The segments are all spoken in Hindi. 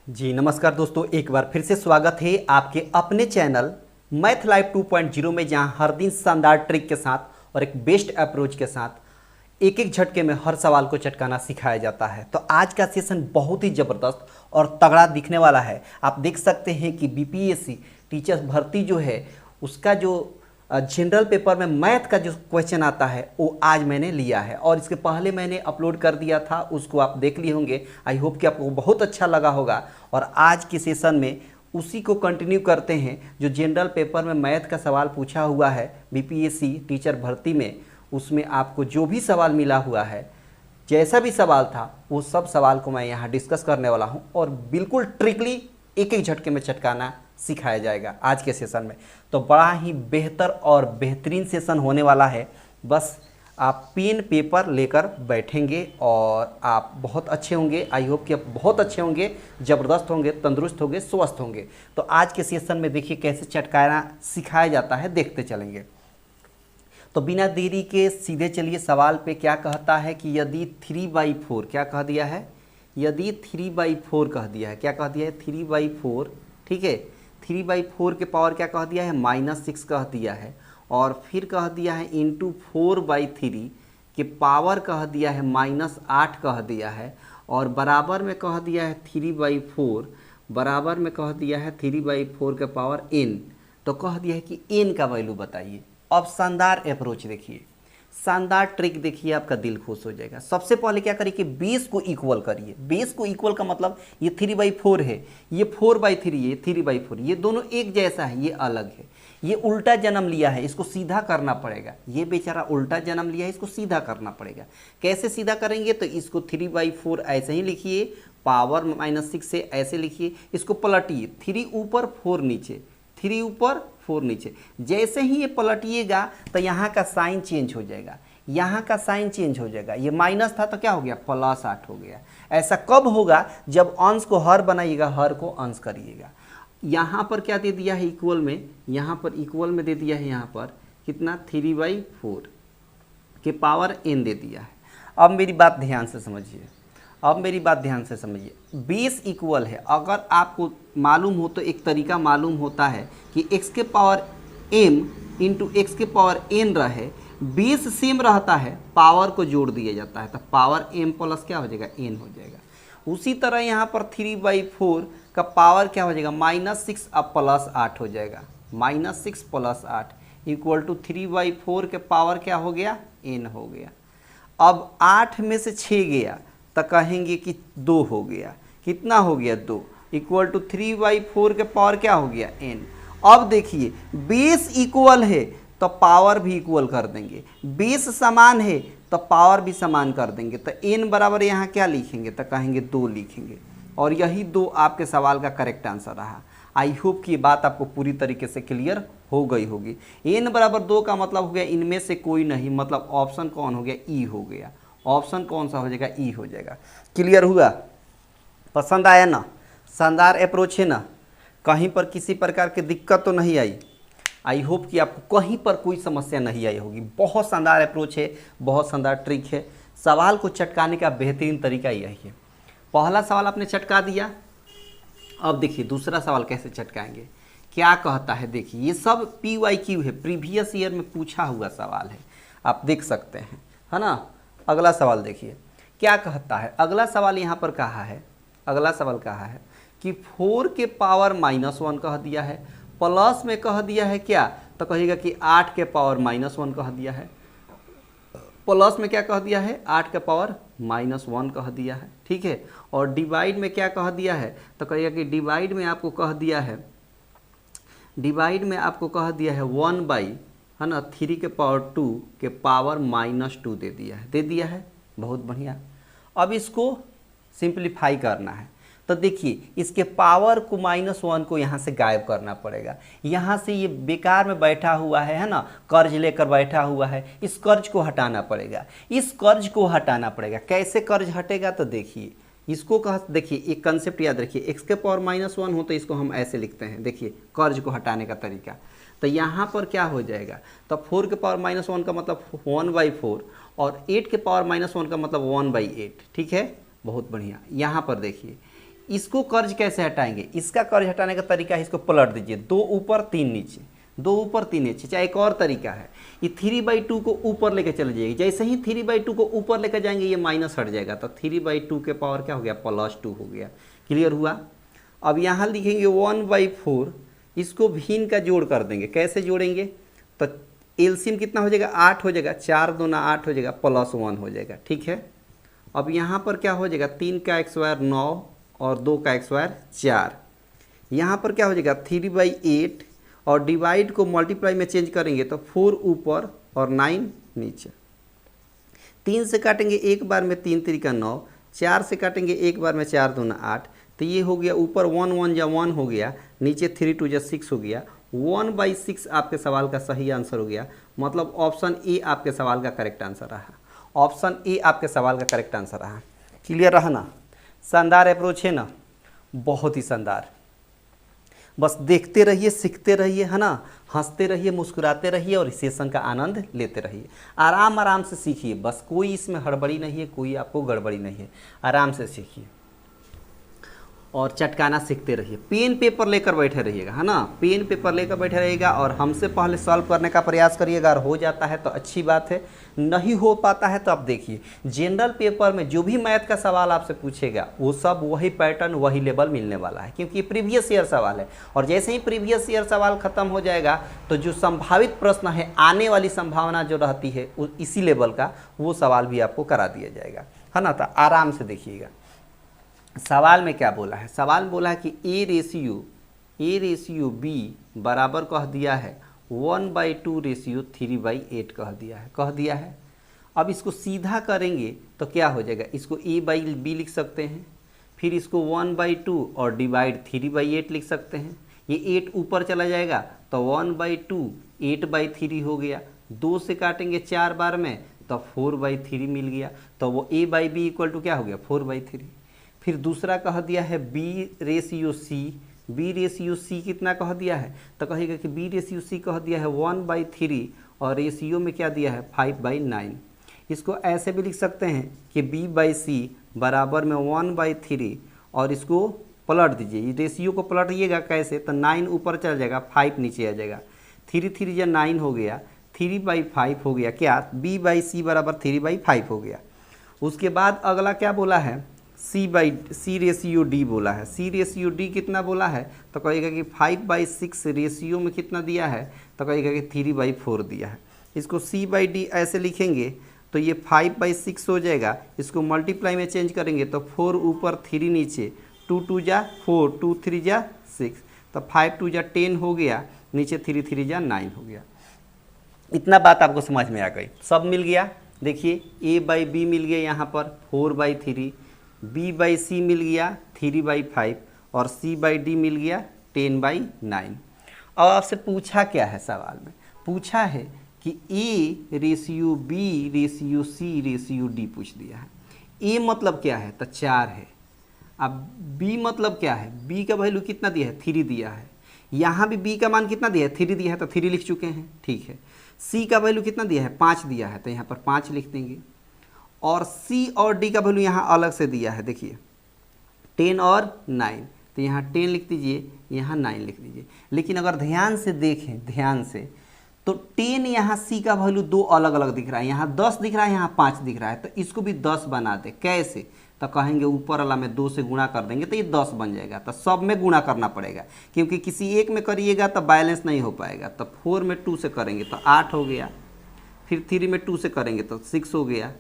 जी नमस्कार दोस्तों, एक बार फिर से स्वागत है आपके अपने चैनल मैथ लाइव 2.0 में, जहां हर दिन शानदार ट्रिक के साथ और एक बेस्ट अप्रोच के साथ एक एक झटके में हर सवाल को चटकाना सिखाया जाता है। तो आज का सेशन बहुत ही ज़बरदस्त और तगड़ा दिखने वाला है। आप देख सकते हैं कि बीपीएससी टीचर्स भर्ती जो है उसका जो जनरल पेपर में मैथ का जो क्वेश्चन आता है वो आज मैंने लिया है, और इसके पहले मैंने अपलोड कर दिया था, उसको आप देख लिए होंगे। आई होप कि आपको बहुत अच्छा लगा होगा। और आज के सेशन में उसी को कंटिन्यू करते हैं जो जनरल पेपर में मैथ का सवाल पूछा हुआ है बीपीएससी टीचर भर्ती में। उसमें आपको जो भी सवाल मिला हुआ है, जैसा भी सवाल था, वो सब सवाल को मैं यहाँ डिस्कस करने वाला हूँ और बिल्कुल ट्रिकली एक एक झटके में चटकाना सिखाया जाएगा आज के सेशन में। तो बड़ा ही बेहतर और बेहतरीन सेशन होने वाला है। बस आप पेन पेपर लेकर बैठेंगे और आप बहुत अच्छे होंगे। आई होप कि आप बहुत अच्छे होंगे, ज़बरदस्त होंगे, तंदुरुस्त होंगे, स्वस्थ होंगे। तो आज के सेशन में देखिए कैसे चटकाना सिखाया जाता है, देखते चलेंगे। तो बिना देरी के सीधे चलिए सवाल पे। क्या कहता है कि यदि 3/4, क्या कह दिया है, यदि 3/4 कह दिया है, क्या कह दिया है 3/4, ठीक है। 3/4 के पावर क्या कह दिया है, -6 कह दिया है। और फिर कह दिया है इंटू 4/3 के पावर कह दिया है -8 कह दिया है। और बराबर में कह दिया है 3/4, बराबर में कह दिया है 3/4 के पावर n। तो कह दिया है कि n का वैल्यू बताइए। अब शानदार अप्रोच देखिए, शानदार ट्रिक देखिए, आपका दिल खुश हो जाएगा। सबसे पहले क्या करिए कि बेस को इक्वल करिए। बेस को इक्वल का मतलब ये 3/4 है, ये 4/3 है, ये 3/4, ये दोनों एक जैसा है, ये अलग है। ये उल्टा जन्म लिया है, इसको सीधा करना पड़ेगा। ये बेचारा उल्टा जन्म लिया है, इसको सीधा करना पड़ेगा। कैसे सीधा करेंगे, तो इसको 3/4 ऐसे ही लिखिए, पावर -6 से ऐसे लिखिए, इसको पलटिए, 3 ऊपर 4 नीचे, 3 ऊपर 4 नीचे। जैसे ही ये पलटिएगा तो यहाँ का साइन चेंज हो जाएगा, यहाँ का साइन चेंज हो जाएगा। ये माइनस था तो क्या हो गया, +8 हो गया। ऐसा कब होगा, जब अंश को हर बनाइएगा, हर को अंश करिएगा। यहाँ पर क्या दे दिया है इक्वल में, यहाँ पर इक्वल में दे दिया है, यहाँ पर कितना 3/4 के पावर n दे दिया है। अब मेरी बात ध्यान से समझिए, अब मेरी बात ध्यान से समझिए। बेस इक्वल है, अगर आपको मालूम हो तो एक तरीका मालूम होता है कि x के पावर m इंटू एक्स के पावर n रहे, बेस सेम रहता है, पावर को जोड़ दिया जाता है, तो पावर m प्लस क्या हो जाएगा, n हो जाएगा। उसी तरह यहाँ पर 3/4 का पावर क्या हो जाएगा, -6 अब +8 हो जाएगा, -6 + 8 इक्वल टू 3/4 के पावर क्या हो गया, n हो गया। अब 8 में से 6 गया तो कहेंगे कि 2 हो गया। कितना हो गया, 2 इक्वल टू 3/4 के पावर क्या हो गया, n। अब देखिए बेस इक्वल है तो पावर भी इक्वल कर देंगे, बेस समान है तो पावर भी समान कर देंगे। तो n बराबर यहाँ क्या लिखेंगे, तो कहेंगे 2 लिखेंगे। और यही 2 आपके सवाल का करेक्ट आंसर रहा। आई होप कि ये बात आपको पूरी तरीके से क्लियर हो गई होगी। n बराबर 2 का मतलब हो गया इनमें से कोई नहीं, मतलब ऑप्शन कौन हो गया, ई हो गया। ऑप्शन कौन सा हो जाएगा, ई हो जाएगा। क्लियर हुआ, पसंद आया ना, शानदार अप्रोच है ना, कहीं पर किसी प्रकार की दिक्कत तो नहीं आई। आई होप कि आपको कहीं पर कोई समस्या नहीं आई होगी। बहुत शानदार अप्रोच है, बहुत शानदार ट्रिक है। सवाल को चटकाने का बेहतरीन तरीका यही है। पहला सवाल आपने चटका दिया, अब देखिए दूसरा सवाल कैसे चटकाएंगे। क्या कहता है, देखिए ये सब PYQ है, प्रीवियस ईयर में पूछा हुआ सवाल है, आप देख सकते हैं, है ना। अगला सवाल देखिए क्या कहता है। अगला सवाल यहाँ पर कहा है, अगला सवाल कहा है कि 4 के पावर -1 कह दिया है, प्लस में कह दिया है क्या, तो कहेगा कि 8 के पावर -1 कह दिया है। प्लस में क्या कह दिया है, 8 के पावर -1 कह दिया है, ठीक है। और डिवाइड में क्या कह दिया है, तो कहेगा कि डिवाइड में आपको कह दिया है, डिवाइड में आपको कह दिया है 1/, है ना, 3 के पावर 2 के पावर -2 दे दिया है, दे दिया है। बहुत बढ़िया। अब इसको सिंप्लीफाई करना है, तो देखिए इसके पावर को -1 को यहाँ से गायब करना पड़ेगा। यहाँ से ये बेकार में बैठा हुआ है ना, कर्ज लेकर बैठा हुआ है, इस कर्ज को हटाना पड़ेगा, इस कर्ज को हटाना पड़ेगा। कैसे कर्ज हटेगा, तो देखिए इसको देखिए एक कंसेप्ट याद रखिए, एक्स के पावर -1 हो तो इसको हम ऐसे लिखते हैं, देखिए कर्ज को हटाने का तरीका। तो यहाँ पर क्या हो जाएगा, तो 4 के पावर -1 का मतलब 1/4 और 8 के पावर -1 का मतलब 1/8, ठीक है। बहुत बढ़िया। यहाँ पर देखिए इसको कर्ज कैसे हटाएंगे, इसका कर्ज हटाने का तरीका है इसको पलट दीजिए, 2 ऊपर 3 नीचे, 2 ऊपर 3 नीचे। चाहे एक और तरीका है, ये 3/2 को ऊपर लेके चले जाइए, जैसे ही 3/2 को ऊपर लेकर जाएंगे ये माइनस हट जाएगा, तो 3/2 के पावर क्या हो गया, +2 हो गया। क्लियर हुआ। अब यहाँ लिखेंगे 1/4, इसको भिन्न का जोड़ कर देंगे। कैसे जोड़ेंगे, तो एलसीएम कितना हो जाएगा, 8 हो जाएगा, 4 दूना 8 हो जाएगा, +1 हो जाएगा। ठीक है। अब यहाँ पर क्या हो जाएगा, 3 का x² 9 और 2 का x² 4। यहाँ पर क्या हो जाएगा 3/8 और डिवाइड को मल्टीप्लाई में चेंज करेंगे तो 4 ऊपर और 9 नीचे। 3 से काटेंगे एक बार में 3 3 9, 4 से काटेंगे एक बार में 4 दूना 8, तो ये हो गया ऊपर 1 1 जा 1 हो गया, नीचे 3 2 जा 6 हो गया। 1/6 आपके सवाल का सही आंसर हो गया। मतलब ऑप्शन ए आपके सवाल का करेक्ट आंसर रहा। ऑप्शन ए आपके सवाल का करेक्ट आंसर रहा। क्लियर रहा ना। शानदार अप्रोच है ना, बहुत ही शानदार। बस देखते रहिए, सीखते रहिए, है ना, हंसते रहिए, मुस्कुराते रहिए और इस सेशन का आनंद लेते रहिए। आराम आराम से सीखिए, बस कोई इसमें हड़बड़ी नहीं है, कोई आपको गड़बड़ी नहीं है। आराम से सीखिए और चटकाना सीखते रहिए। पेन पेपर लेकर बैठे रहिएगा, है ना, पेन पेपर लेकर बैठे रहिएगा और हमसे पहले सॉल्व करने का प्रयास करिएगा। अगर हो जाता है तो अच्छी बात है, नहीं हो पाता है तो आप देखिए जनरल पेपर में जो भी मैथ का सवाल आपसे पूछेगा वो सब वही पैटर्न वही लेवल मिलने वाला है, क्योंकि प्रीवियस ईयर सवाल है। और जैसे ही प्रीवियस ईयर सवाल खत्म हो जाएगा तो जो संभावित प्रश्न है, आने वाली संभावना जो रहती है इसी लेवल का, वो सवाल भी आपको करा दिया जाएगा, है ना। तो आराम से देखिएगा। सवाल में क्या बोला है, सवाल बोला है कि ए रेशियो बी बराबर कह दिया है 1/2 रेशियो 3/8 कह दिया है। अब इसको सीधा करेंगे तो क्या हो जाएगा, इसको a/b लिख सकते हैं, फिर इसको 1/2 और डिवाइड 3/8 लिख सकते हैं। ये 8 ऊपर चला जाएगा तो 1/2 8/3 हो गया। 2 से काटेंगे 4 बार में तो 4/3 मिल गया। तो वो a/b = क्या हो गया, 4/3। फिर दूसरा कह दिया है बी रेशियो सी कितना कह दिया है, तो कहेगा कि बी रेशियो सी कह दिया है 1/3 और रेशियो में क्या दिया है 5/9। इसको ऐसे भी लिख सकते हैं कि b/c बराबर में 1/3 और इसको पलट दीजिए। रेशियो को पलटिएगा कैसे, तो 9 ऊपर चल जाएगा, 5 नीचे आ जाएगा, 3 3 या 9 हो गया, 3/5 हो गया। क्या, b/c बराबर 3/5 हो गया। उसके बाद अगला क्या बोला है, सी रेशियो डी बोला है। सी रेशियो डी कितना बोला है, तो कहेगा कि 5/6 रेशियो में कितना दिया है, तो कहेगा कि 3/4 दिया है। इसको c/d ऐसे लिखेंगे तो ये 5/6 हो जाएगा। इसको मल्टीप्लाई में चेंज करेंगे तो 4 ऊपर 3 नीचे, 2 2 जा 4, 2 3 जा 6, तो 5 2 जा 10 हो गया, नीचे 3 3 जा 9 हो गया। इतना बात आपको समझ में आ गई, सब मिल गया। देखिए a/b मिल गया यहाँ पर 4/3, b/c मिल गया 3/5 और c/d मिल गया 10/9। अब आपसे पूछा क्या है, सवाल में पूछा है कि a ratio b ratio c ratio d पूछ दिया है। a मतलब क्या है, तो 4 है। अब b मतलब क्या है, b का वैल्यू कितना दिया है, 3 दिया है। यहाँ भी b का मान कितना दिया है, 3 दिया है, तो 3 लिख चुके हैं। ठीक है। c का वैल्यू कितना दिया है, 5 दिया है, तो यहाँ पर 5 लिख देंगे। और c और d का वैल्यू यहाँ अलग से दिया है, देखिए 10 और 9, तो यहाँ 10 लिख दीजिए, यहाँ 9 लिख दीजिए। लेकिन अगर ध्यान से देखें, ध्यान से, तो 10 यहाँ c का वैल्यू 2 अलग अलग दिख रहा है, यहाँ 10 दिख रहा है, यहाँ 5 दिख रहा है, तो इसको भी 10 बना दे। कैसे, तो कहेंगे ऊपर वाला में 2 से गुणा कर देंगे तो ये 10 बन जाएगा। तो सब में गुणा करना पड़ेगा, क्योंकि किसी एक में करिएगा तो बैलेंस नहीं हो पाएगा। तो 4 में 2 से करेंगे तो 8 हो गया, फिर 3 में 2 से करेंगे तो 6 हो गया,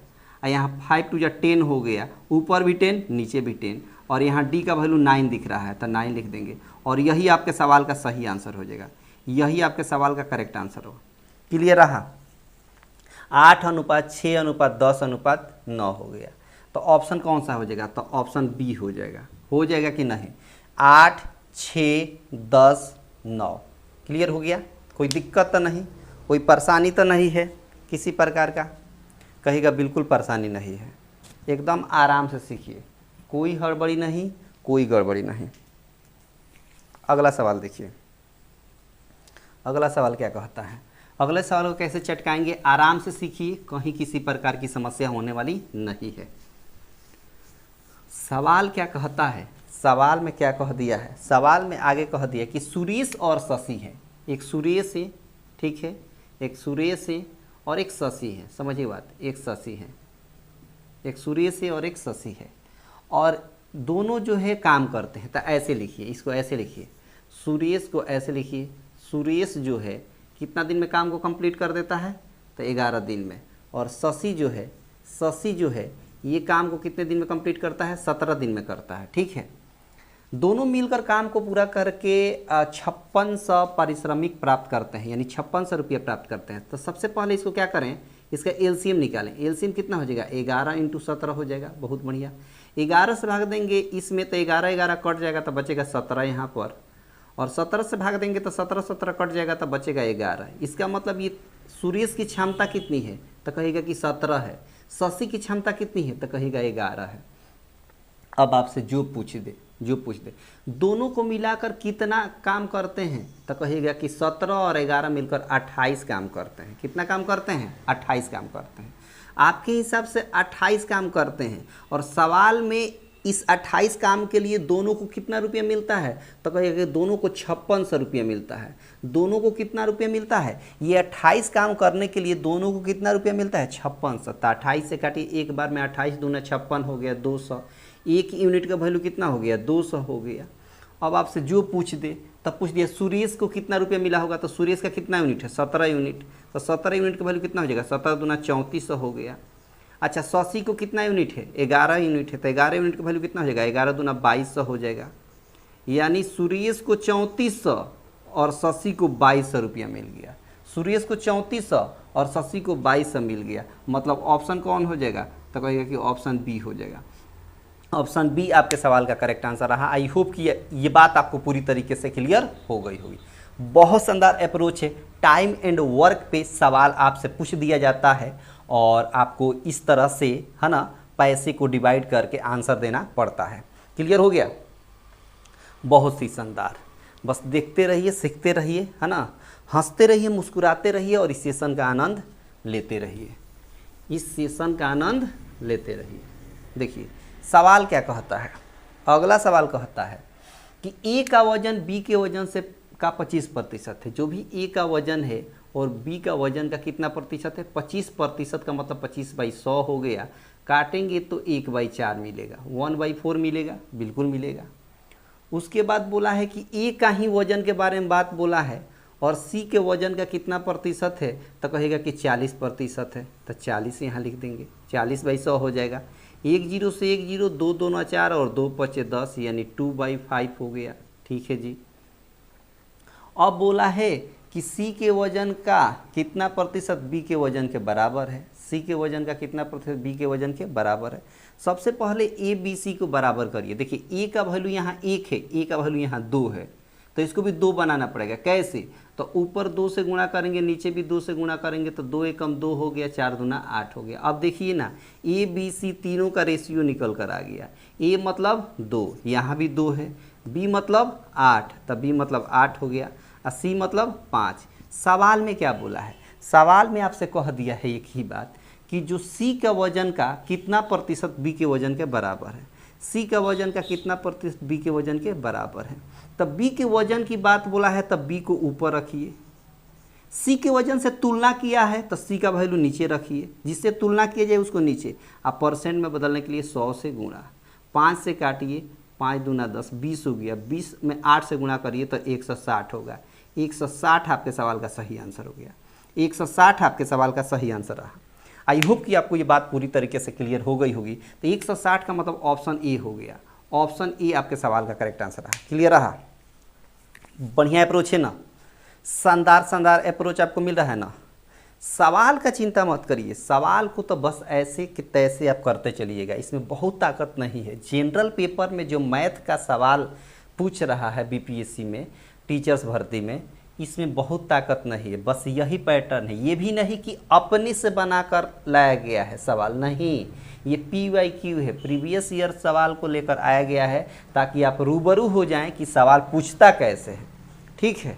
और यहाँ 5 2 जा 10 हो गया, ऊपर भी 10 नीचे भी 10, और यहाँ d का वैल्यू 9 दिख रहा है तो 9 लिख देंगे। और यही आपके सवाल का सही आंसर हो जाएगा, यही आपके सवाल का करेक्ट आंसर होगा। क्लियर रहा। 8:6:10:9 हो गया। तो ऑप्शन कौन सा हो जाएगा, तो ऑप्शन बी हो जाएगा कि नहीं, 8 6 10 9। क्लियर हो गया। कोई दिक्कत तो नहीं, कोई परेशानी तो नहीं है किसी प्रकार का, कहेगा बिल्कुल परेशानी नहीं है, एकदम आराम से सीखिए, कोई हड़बड़ी नहीं, कोई गड़बड़ी नहीं। अगला सवाल देखिए, अगला सवाल क्या कहता है। अगले सवाल को कैसे चटकाएंगे, आराम से सीखिए, कहीं किसी प्रकार की समस्या होने वाली नहीं है। सवाल क्या कहता है, सवाल में क्या कह दिया है, सवाल में आगे कह दिया कि सुरेश और शशि है। एक सुरेश है, ठीक है, एक सुरेश है और एक शशि है। समझिए बात, एक शशि है, एक सुरेश है और एक शशि है, और दोनों जो है काम करते हैं। तो ऐसे लिखिए, इसको ऐसे लिखिए, सुरेश को ऐसे लिखिए, सुरेश जो है कितना दिन में काम को कंप्लीट कर देता है, तो 11 दिन में। और शशि जो है ये काम को कितने दिन में कंप्लीट करता है, 17 दिन में करता है। ठीक है, दोनों मिलकर काम को पूरा करके 5600 पारिश्रमिक प्राप्त करते हैं, यानी 5600 रुपये प्राप्त करते हैं। तो सबसे पहले इसको क्या करें, इसका एलसीएम निकालें। एलसीएम कितना हो जाएगा, 11 × 17 हो जाएगा। बहुत बढ़िया, 11 से भाग देंगे इसमें तो 11 कट जाएगा तो बचेगा 17 यहाँ पर, और 17 से भाग देंगे तो 17 कट जाएगा तो बचेगा 11। इसका मतलब ये सुरेश की क्षमता कितनी है, तो कहेगा कि 17 है। शशि की क्षमता कितनी है, तो कहेगा 11 है। अब आपसे जो पूछ दे दोनों को मिलाकर कितना काम करते हैं, तो कहेगा कि 17 और 11 मिलकर 28 काम करते हैं। कितना काम करते हैं, 28 काम करते हैं। आपके हिसाब से 28 काम करते हैं, और सवाल में इस 28 काम के लिए दोनों को कितना रुपया मिलता है, तो कहेगा कि दोनों को 5600 रुपया मिलता है। दोनों को कितना रुपया मिलता है, ये 28 काम करने के लिए दोनों को कितना रुपया मिलता है, 5600। तो 28 से काटिए, एक बार में 28 दूना 56 हो गया, 200। एक यूनिट का वैल्यू कितना हो गया, 200 हो गया। अब आपसे जो पूछ दे, तब पूछ दिया सुरेश को कितना रुपया मिला होगा, तो सुरेश का कितना यूनिट है, 17 यूनिट। तो 17 यूनिट का वैल्यू कितना हो जाएगा, 17 दूना 3400 हो गया। अच्छा, शशि को कितना यूनिट है, 11 यूनिट है, तो 11 यूनिट का वैल्यू कितना हो जाएगा, 11 दूना 2200 हो जाएगा। यानी सुरेश को 3400 और शशि को 2200 रुपया मिल गया। सुरेश को 3400 और शशि को 2200 मिल गया। मतलब ऑप्शन कौन हो जाएगा, तो कहेगा कि ऑप्शन बी हो जाएगा। ऑप्शन बी आपके सवाल का करेक्ट आंसर रहा। आई होप कि ये बात आपको पूरी तरीके से क्लियर हो गई होगी। बहुत शानदार अप्रोच है। टाइम एंड वर्क पे सवाल आपसे पूछ दिया जाता है और आपको इस तरह से, है ना, पैसे को डिवाइड करके आंसर देना पड़ता है। क्लियर हो गया, बहुत ही शानदार। बस देखते रहिए, सीखते रहिए, है ना, हंसते रहिए, मुस्कुराते रहिए और इस सेशन का आनंद लेते रहिए, इस सेशन का आनंद लेते रहिए। देखिए सवाल क्या कहता है, अगला सवाल कहता है कि ए का वजन बी के वजन से का 25% है। जो भी ए का वजन है और बी का वजन का कितना प्रतिशत है, 25% का मतलब 25/100 हो गया। काटेंगे तो 1/4 मिलेगा, 1/4 मिलेगा, बिल्कुल मिलेगा। उसके बाद बोला है कि ए का ही वजन के बारे में बात बोला है और सी के वजन का कितना प्रतिशत है, तो कहेगा कि 40% है। तो 40 यहाँ लिख देंगे, 40/100 हो जाएगा। 1 0 से 1 0, 2 2 4 और 2 5 10, यानी 2/5 हो गया। ठीक है जी। अब बोला है कि सी के वजन का कितना प्रतिशत बी के वजन के बराबर है। सी के वजन का कितना प्रतिशत बी के वजन के बराबर है। सबसे पहले ए बी सी को बराबर करिए। देखिए ए का वैल्यू यहाँ 1 है, ए का वैल्यू यहाँ 2 है, तो इसको भी 2 बनाना पड़ेगा। कैसे, तो ऊपर 2 से गुणा करेंगे, नीचे भी 2 से गुणा करेंगे, तो 2 एकम 2 हो गया, 4 दूना 8 हो गया। अब देखिए ना, ए बी सी तीनों का रेशियो निकल कर आ गया। ए मतलब 2, यहाँ भी 2 है, बी मतलब 8, तब बी मतलब 8 हो गया, और सी मतलब 5। सवाल में क्या बोला है, सवाल में आपसे कह दिया है एक ही बात कि जो सी का वजन का कितना प्रतिशत बी के वजन के बराबर है। सी का वजन का कितना प्रतिशत बी के वजन के बराबर है। तब बी के वजन की बात बोला है, तब बी को ऊपर रखिए। सी के वजन से तुलना किया है तो सी का वैल्यू नीचे रखिए, जिससे तुलना किया जाए उसको नीचे। आप परसेंट में बदलने के लिए 100 से गुणा, 5 से काटिए, 5 दूना 10, 20 हो गया। 20 में 8 से गुणा करिए तो 160 होगा। 160 आपके सवाल का सही आंसर हो गया। 160 आपके सवाल का सही आंसर रहा। आई होप कि आपको ये बात पूरी तरीके से क्लियर हो गई होगी। तो 160 का मतलब ऑप्शन ए हो गया। ऑप्शन ए आपके सवाल का करेक्ट आंसर रहा। क्लियर रहा, बढ़िया अप्रोच है ना, शानदार शानदार अप्रोच आपको मिल रहा है ना। सवाल का चिंता मत करिए, सवाल को तो बस ऐसे कि तैसे आप करते चलिएगा, इसमें बहुत ताकत नहीं है। जनरल पेपर में जो मैथ का सवाल पूछ रहा है बीपीएससी में, टीचर्स भर्ती में, इसमें बहुत ताकत नहीं है, बस यही पैटर्न है। ये भी नहीं कि अपने से बनाकर लाया गया है सवाल, नहीं, ये PYQ है, प्रीवियस ईयर सवाल को लेकर आया गया है, ताकि आप रूबरू हो जाएं कि सवाल पूछता कैसे है। ठीक है,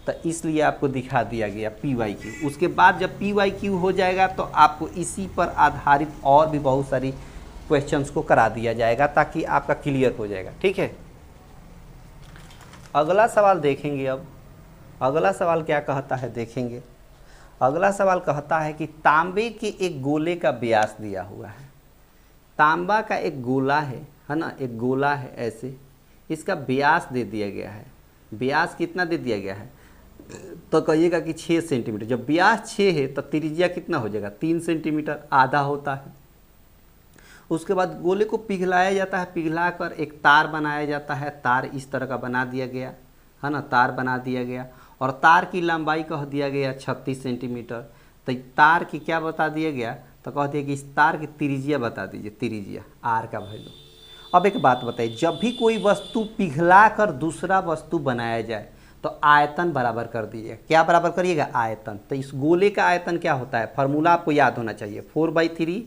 तो इसलिए आपको दिखा दिया गया PYQ। उसके बाद जब PYQ हो जाएगा तो आपको इसी पर आधारित और भी बहुत सारी क्वेश्चंस को करा दिया जाएगा, ताकि आपका क्लियर हो जाएगा। ठीक है, अगला सवाल देखेंगे। अब अगला सवाल क्या कहता है देखेंगे। अगला सवाल कहता है कि तांबे के एक गोले का व्यास दिया हुआ है। तांबा का एक गोला है ना, एक गोला है ऐसे, इसका व्यास दे दिया गया है। व्यास कितना दे दिया गया है तो कहिएगा कि 6 सेंटीमीटर। जब व्यास 6 है तो त्रिज्या कितना हो जाएगा, 3 सेंटीमीटर, आधा होता है। उसके बाद गोले को पिघलाया जाता है, पिघला कर एक तार बनाया जाता है। तार इस तरह का बना दिया गया है ना, तार बना दिया गया और तार की लंबाई कह दिया गया 36 सेंटीमीटर। तो तार की क्या बता दिया गया, तो कह दिया कि इस तार की त्रिज्या बता दीजिए, त्रिज्या आर का वैल्यू। अब एक बात बताइए, जब भी कोई वस्तु पिघला कर दूसरा वस्तु बनाया जाए तो आयतन बराबर कर दीजिएगा। क्या बराबर करिएगा, आयतन। तो इस गोले का आयतन क्या होता है, फार्मूला आपको याद होना चाहिए, 4/3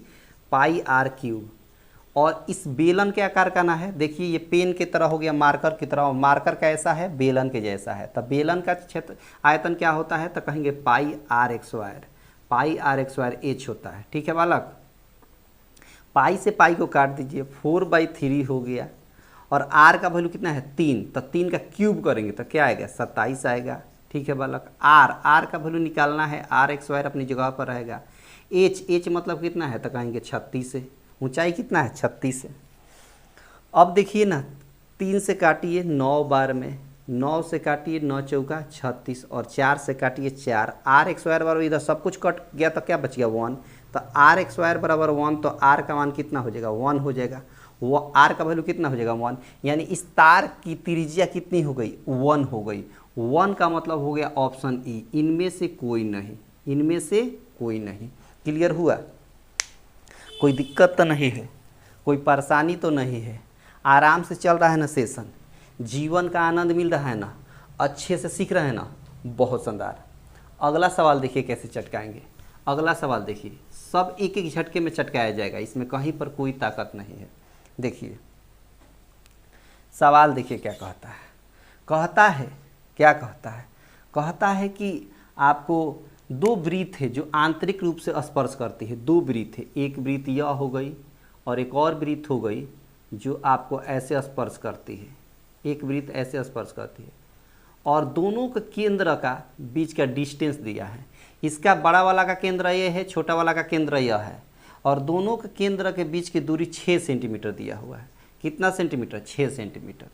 पाई आर क्यूब। और इस बेलन के आकार का ना है, देखिए ये पेन की तरह हो गया, मार्कर की तरह। मार्कर कैसा है, बेलन के जैसा है। तो बेलन का क्षेत्र आयतन क्या होता है, तो कहेंगे pi r x square. Pi r x square h होता है। ठीक है बालक, पाई से पाई को काट दीजिए, 4/3 हो गया। और आर का वैल्यू कितना है, 3। तो 3 का क्यूब करेंगे तो क्या आएगा, 27 आएगा। ठीक है बालक, आर का वैल्यू निकालना है, आर एक्स स्क्वायर अपनी जगह पर रहेगा। एच मतलब कितना है, तो कहेंगे 36 है। ऊंचाई कितना है, 36 है। अब देखिए ना, 3 से काटिए 9 बार में, 9 से काटिए 9 चौका 36 और 4 से काटिए 4। आर एक्स स्क्वायर बराबर, इधर सब कुछ कट गया तो क्या बच गया, 1। तो आर एक्स स्क्वायर बराबर 1, तो आर का मान कितना हो जाएगा, 1 हो जाएगा। वो आर का वैल्यू कितना हो जाएगा, 1। यानी इस तार की त्रिज्या कितनी हो गई, 1 हो गई। 1 का मतलब हो गया ऑप्शन ई, इनमें से कोई नहीं, इनमें से कोई नहीं। क्लियर हुआ, कोई दिक्कत तो नहीं है, कोई परेशानी तो नहीं है, आराम से चल रहा है ना सेशन, जीवन का आनंद मिल रहा है ना, अच्छे से सीख रहे हैं ना, बहुत शानदार। अगला सवाल देखिए कैसे चटकाएंगे। अगला सवाल देखिए, सब एक एक झटके में चटकाया जाएगा, इसमें कहीं पर कोई ताकत नहीं है। देखिए सवाल देखिए क्या कहता है। कहता है, क्या कहता है, कहता है कि आपको 2 वृत्त है जो आंतरिक रूप से स्पर्श करती है। 2 वृत्त है, एक वृत्त यह हो गई और एक और वृत्त हो गई जो आपको ऐसे स्पर्श करती है। एक वृत्त ऐसे स्पर्श करती है और दोनों के केंद्र का बीच का डिस्टेंस दिया है। इसका बड़ा वाला का केंद्र यह है, छोटा वाला का केंद्र यह है, और दोनों के केंद्र के बीच की दूरी 6 सेंटीमीटर दिया हुआ है। कितना सेंटीमीटर, 6 सेंटीमीटर।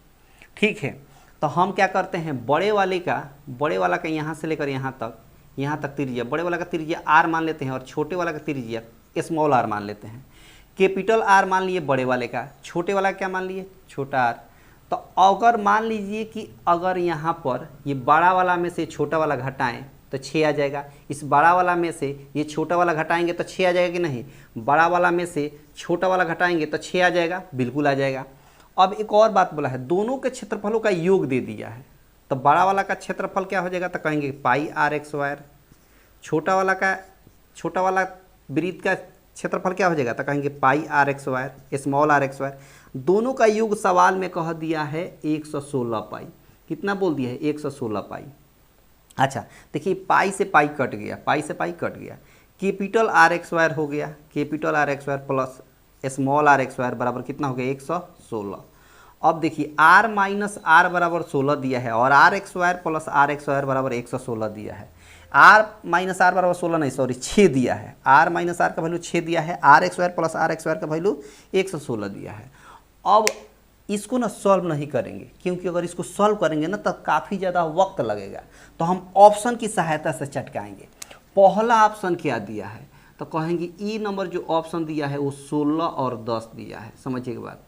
ठीक है, तो हम क्या करते हैं, बड़े वाला का यहाँ से लेकर यहाँ तक त्रिज्या, बड़े वाला का त्रिज्या आर मान लेते हैं और छोटे वाला का त्रिज्या स्मॉल आर मान लेते हैं। कैपिटल आर मान लिए बड़े वाले का, छोटे वाला क्या मान लिए, छोटा आर। तो अगर मान लीजिए कि अगर यहाँ पर ये बड़ा वाला में से छोटा वाला घटाएं तो 6 आ जाएगा। इस बड़ा वाला में से ये छोटा वाला घटाएंगे तो 6 आ जाएगा कि नहीं, बड़ा वाला में से छोटा वाला घटाएंगे तो 6 आ जाएगा, बिल्कुल आ जाएगा। अब एक और बात बोला है, दोनों के क्षेत्रफलों का योग दे दिया है। तो बड़ा वाला का क्षेत्रफल क्या हो जाएगा, तो कहेंगे पाई आर एक्स स्क्वायर। छोटा वाला वृत्त का क्षेत्रफल क्या हो जाएगा, तो कहेंगे pi r x square, small r x square. दोनों का योग सवाल में कह दिया है 116 पाई। कितना बोल दिया है, 116 पाई। अच्छा देखिए, पाई से पाई कट गया, पाई से पाई कट गया, कैपिटल आर एक्स स्क्वायर हो गया, capital R x square plus small r x square बराबर कितना हो गया, 116। अब देखिए r माइनस आर बराबर 16 दिया है और R x square plus R x square बराबर 116 दिया है। r माइनस आर बराबर 16 नहीं, सॉरी 6 दिया है। r माइनस आर का वैल्यू 6 दिया है, R x square plus R x square का वैल्यू 116 दिया है। अब इसको ना सॉल्व नहीं करेंगे, क्योंकि अगर इसको सॉल्व करेंगे ना तो काफ़ी ज़्यादा वक्त लगेगा, तो हम ऑप्शन की सहायता से चटकाएंगे। पहला ऑप्शन क्या दिया है, तो कहेंगे ई नंबर जो ऑप्शन दिया है वो 16 और 10 दिया है। समझिएगा बात,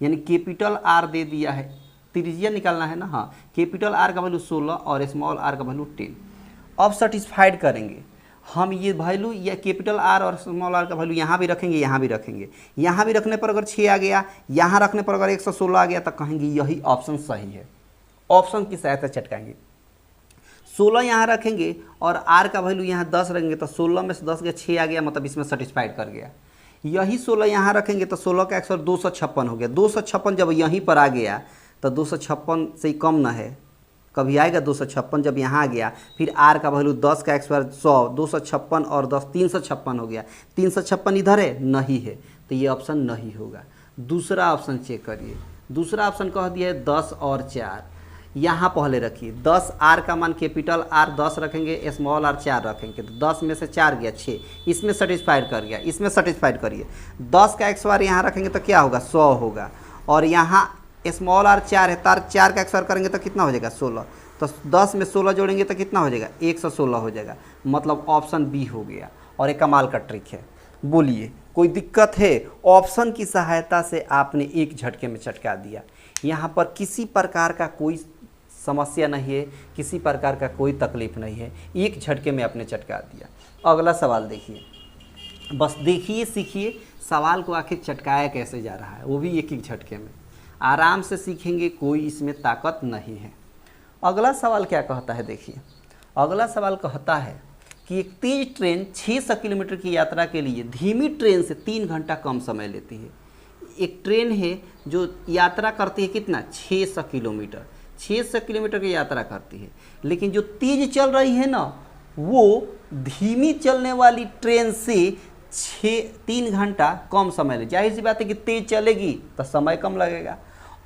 यानी कैपिटल आर दे दिया है, त्रिज्या निकालना है ना, हाँ, कैपिटल आर का वैल्यू 16 और स्मॉल आर का वैल्यू 10। अब सेटिस्फाइड करेंगे हम ये वैल्यू, या कैपिटल आर और स्मॉल आर का वैल्यू यहाँ भी रखेंगे, यहाँ भी रखेंगे। यहाँ भी रखने पर अगर 6 आ गया, यहाँ रखने पर अगर 116 आ गया, तो कहेंगे यही ऑप्शन सही है। ऑप्शन की सहायता चटकाएंगे। 16 यहाँ रखेंगे और आर का वैल्यू यहाँ 10 रखेंगे, तो 16 में से 10 गया, 6 आ गया, मतलब इसमें सेटिस्फाइड कर गया। यही 16 यहाँ रखेंगे तो 16 का 100 256 हो गया। 256 जब यहीं पर आ गया तो 256 से ही कम ना है, कभी आएगा 256, जब यहाँ आ गया फिर आर का वैल्यू 10 का 100, 256 और 10 356 हो गया। 356 इधर है, नहीं है, तो ये ऑप्शन नहीं होगा। दूसरा ऑप्शन चेक करिए, दूसरा ऑप्शन कह दिया है 10 और 4, यहाँ पहले रखिए 10 आर का मान कैपिटल आर 10 रखेंगे, स्मॉल आर 4 रखेंगे, तो 10 में से 4 गया 6, इसमें सेटिस्फाइड कर गया, इसमें सेटिस्फाइड करिए। 10 का एक्स बार यहाँ रखेंगे तो क्या होगा 100 होगा, और यहाँ स्मॉल आर 4 है, तार 4 का एक्स बार करेंगे तो कितना हो जाएगा 16, तो 10 में 16 जोड़ेंगे तो कितना हो जाएगा 116 हो जाएगा, मतलब ऑप्शन बी हो गया। और एक कमाल का ट्रिक है, बोलिए कोई दिक्कत है? ऑप्शन की सहायता से आपने एक झटके में चटका दिया, यहाँ पर किसी प्रकार का कोई समस्या नहीं है, किसी प्रकार का कोई तकलीफ नहीं है, एक झटके में आपने चटका दिया। अगला सवाल देखिए, बस देखिए सीखिए सवाल को आखिर चटकाया कैसे जा रहा है, वो भी एक एक झटके में, आराम से सीखेंगे, कोई इसमें ताकत नहीं है। अगला सवाल क्या कहता है, देखिए अगला सवाल कहता है कि एक तेज ट्रेन 600 किलोमीटर की यात्रा के लिए धीमी ट्रेन से 3 घंटा कम समय लेती है। एक ट्रेन है जो यात्रा करती है कितना 600 किलोमीटर, 600 किलोमीटर की यात्रा करती है, लेकिन जो तेज चल रही है ना वो धीमी चलने वाली ट्रेन से 3 घंटा कम समय ले। जाहिर सी बात है कि तेज चलेगी तो समय कम लगेगा,